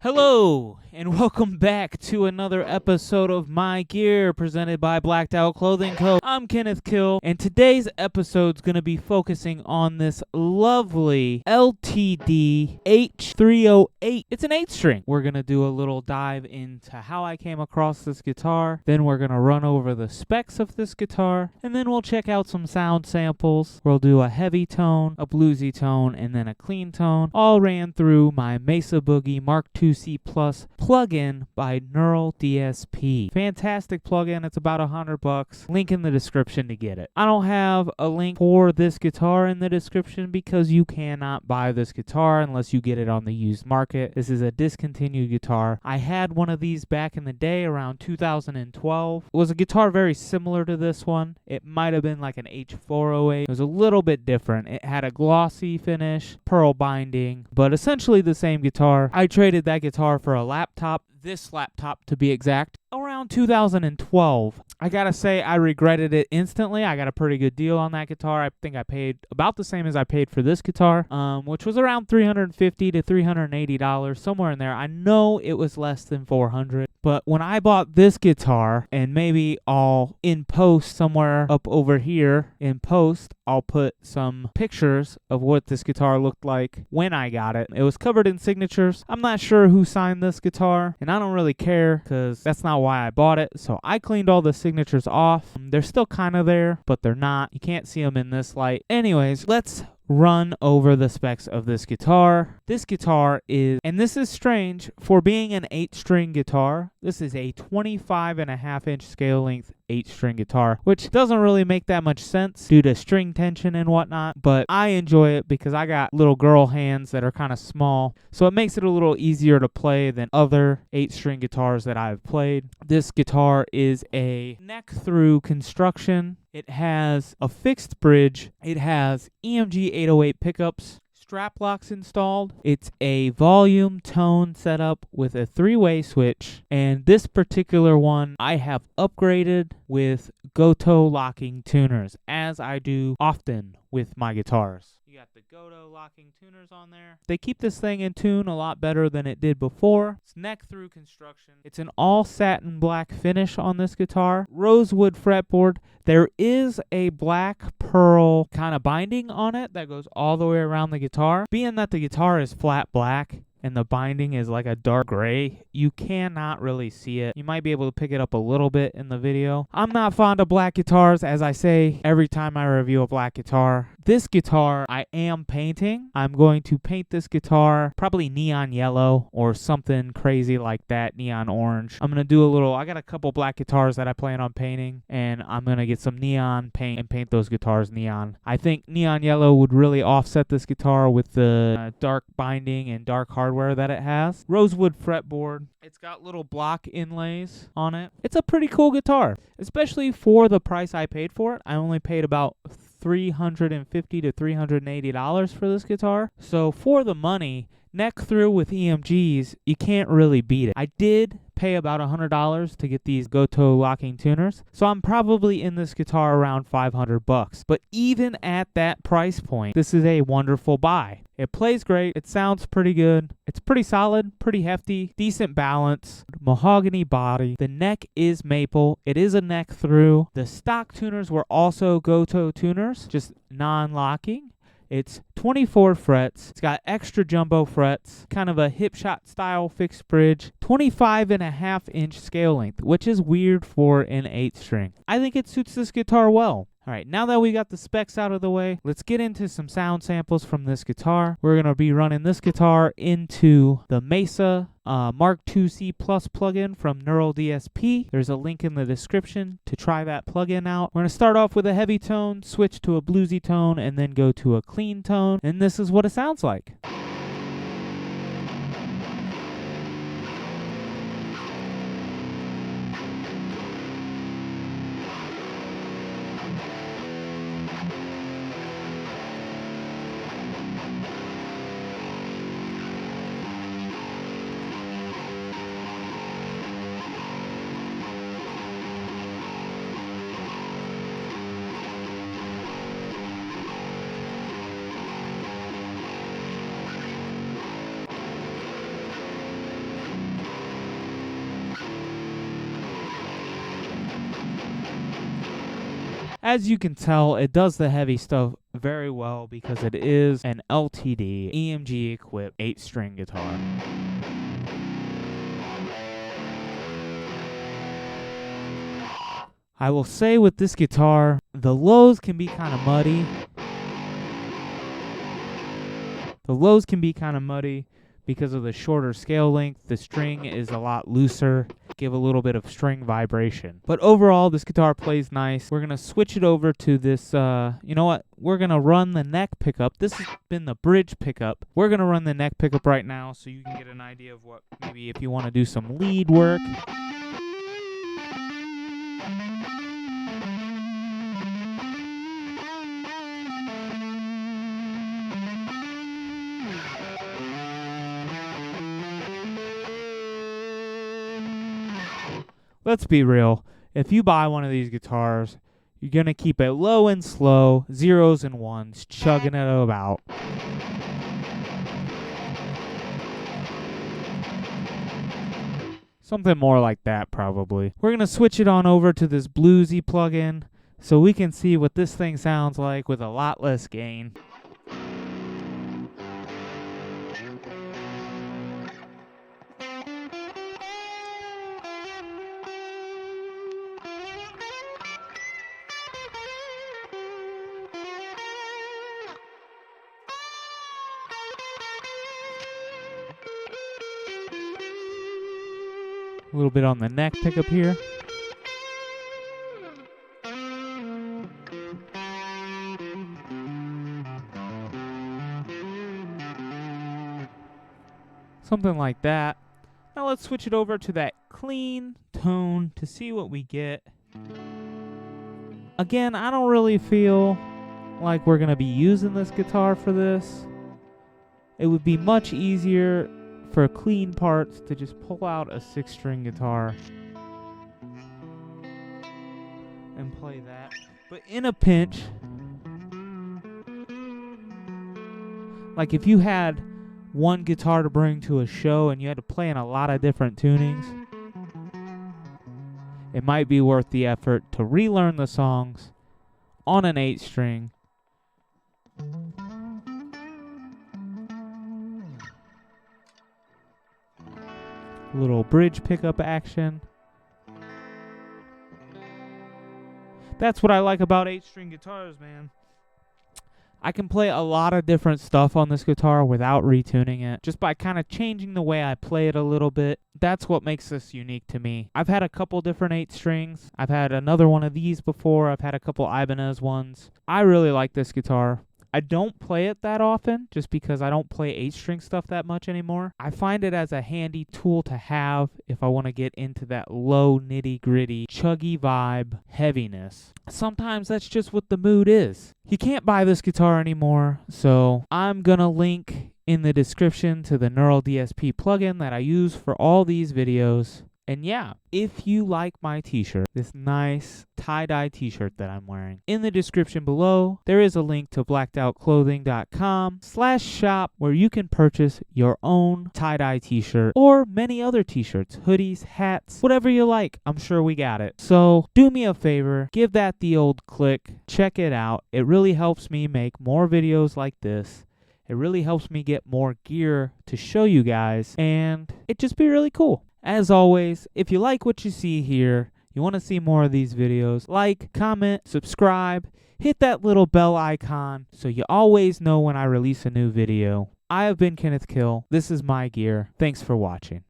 Hello, and welcome back to another episode of My Gear presented by Blacked Out Clothing Co. I'm Kenneth Kill, and today's episode's going to be focusing on this lovely Ltd H-308. It's an 8-string. We're going to do a little dive into how I came across this guitar, then we're going to run over the specs of this guitar, and then we'll check out some sound samples. We'll do a heavy tone, a bluesy tone, and then a clean tone, all ran through my Mesa Mark II C+ plugin by Neural DSP. Fantastic plugin. It's about $100. Link in the description to get it. I don't have a link for this guitar in the description because you cannot buy this guitar unless you get it on the used market. This is a discontinued guitar. I had one of these back in the day around 2012. It was a guitar very similar to this one. It might have been like an H-408. It was a little bit different. It had a glossy finish, pearl binding, but essentially the same guitar. I traded that guitar for a laptop, this laptop to be exact, around 2012. I gotta say, I regretted it instantly. I got a pretty good deal on that guitar. I think I paid about the same as I paid for this guitar, which was around $350 to $380, somewhere in there. I know it was less than $400, but when I bought this guitar, and maybe I'll in post somewhere up over here in post, I'll put some pictures of what this guitar looked like when I got it. It was covered in signatures. I'm not sure who signed this guitar, and I don't really care because that's not why I bought it. So I cleaned all the signatures off. They're still kind of there, but they're not. You can't see them in this light. Anyways, let's run over the specs of this guitar. This guitar is, and this is strange, for being an 8-string guitar, this is a 25.5-inch scale length 8-string guitar, which doesn't really make that much sense due to string tension and whatnot, but I enjoy it because I got little girl hands that are kind of small, so it makes it a little easier to play than other 8-string guitars that I've played. This guitar is a neck-through construction. It has a fixed bridge. It has EMG 808 pickups, strap locks installed. It's a volume tone setup with a 3-way switch, and this particular one I have upgraded with Goto locking tuners, as I do often with my guitars. You got the Goto locking tuners on there. They keep this thing in tune a lot better than it did before. It's neck through construction. It's an all satin black finish on this guitar. Rosewood fretboard. There is a black pearl kind of binding on it that goes all the way around the guitar. Being that the guitar is flat black and the binding is like a dark gray, you cannot really see it. You might be able to pick it up a little bit in the video. I'm not fond of black guitars, as I say every time I review a black guitar. This guitar I am painting. I'm going to paint this guitar probably neon yellow or something crazy like that, neon orange. I'm going to do I got a couple black guitars that I plan on painting, and I'm going to get some neon paint and paint those guitars neon. I think neon yellow would really offset this guitar with the dark binding and dark hardware that it has. Rosewood fretboard. It's got little block inlays on it. It's a pretty cool guitar, especially for the price I paid for it. I only paid about $350 to $380 for this guitar. So for the money, neck through with EMGs, you can't really beat it. I did pay about $100 to get these Goto locking tuners, so I'm probably in this guitar around $500. But even at that price point, this is a wonderful buy. It plays great. It sounds pretty good. It's pretty solid, pretty hefty, decent balance, mahogany body. The neck is maple. It is a neck through. The stock tuners were also Goto tuners, just non-locking. It's 24 frets. It's got extra jumbo frets, kind of a hip shot style fixed bridge, 25.5-inch scale length, which is weird for an 8-string. I think it suits this guitar well. All right, now that we got the specs out of the way, let's get into some sound samples from this guitar. We're going to be running this guitar into the Mesa Mark II C+ plugin from Neural DSP. There's a link in the description to try that plugin out. We're going to start off with a heavy tone, switch to a bluesy tone, and then go to a clean tone, and this is what it sounds like. As you can tell, it does the heavy stuff very well because it is an LTD EMG equipped 8-string guitar. I will say with this guitar, the lows can be kind of muddy. Because of the shorter scale length. The string is a lot looser, give a little bit of string vibration. But overall, this guitar plays nice. We're going to switch it over to this, you know what? We're going to run the neck pickup. This has been the bridge pickup. We're going to run the neck pickup right now so you can get an idea of what, maybe if you want to do some lead work. Let's be real. If you buy one of these guitars, you're going to keep it low and slow, zeros and ones, chugging it about. Something more like that, probably. We're going to switch it on over to this bluesy plugin so we can see what this thing sounds like with a lot less gain. A little bit on the neck pickup here. Something like that. Now let's switch it over to that clean tone to see what we get. Again, I don't really feel like we're going to be using this guitar for this. It would be much easier for clean parts to just pull out a 6-string guitar and play that. But in a pinch, like if you had one guitar to bring to a show and you had to play in a lot of different tunings, it might be worth the effort to relearn the songs on an 8-string. Little bridge pickup action. That's what I like about 8-string guitars, man. I can play a lot of different stuff on this guitar without retuning it, just by kind of changing the way I play it a little bit. That's what makes this unique to me. I've had a couple different 8-strings. I've had another one of these before. I've had a couple Ibanez ones. I really like this guitar. I don't play it that often just because I don't play 8-string stuff that much anymore. I find it as a handy tool to have if I want to get into that low nitty-gritty, chuggy vibe heaviness. Sometimes that's just what the mood is. You can't buy this guitar anymore, so I'm going to link in the description to the Neural DSP plugin that I use for all these videos. And yeah, if you like my t-shirt, this nice tie-dye t-shirt that I'm wearing, in the description below, there is a link to blackedoutclothing.com/shop where you can purchase your own tie-dye t-shirt or many other t-shirts, hoodies, hats, whatever you like. I'm sure we got it. So do me a favor, give that the old click, check it out. It really helps me make more videos like this. It really helps me get more gear to show you guys, and it'd just be really cool. As always, if you like what you see here, you want to see more of these videos, like, comment, subscribe, hit that little bell icon so you always know when I release a new video. I have been Kenneth Kill. This is My Gear. Thanks for watching.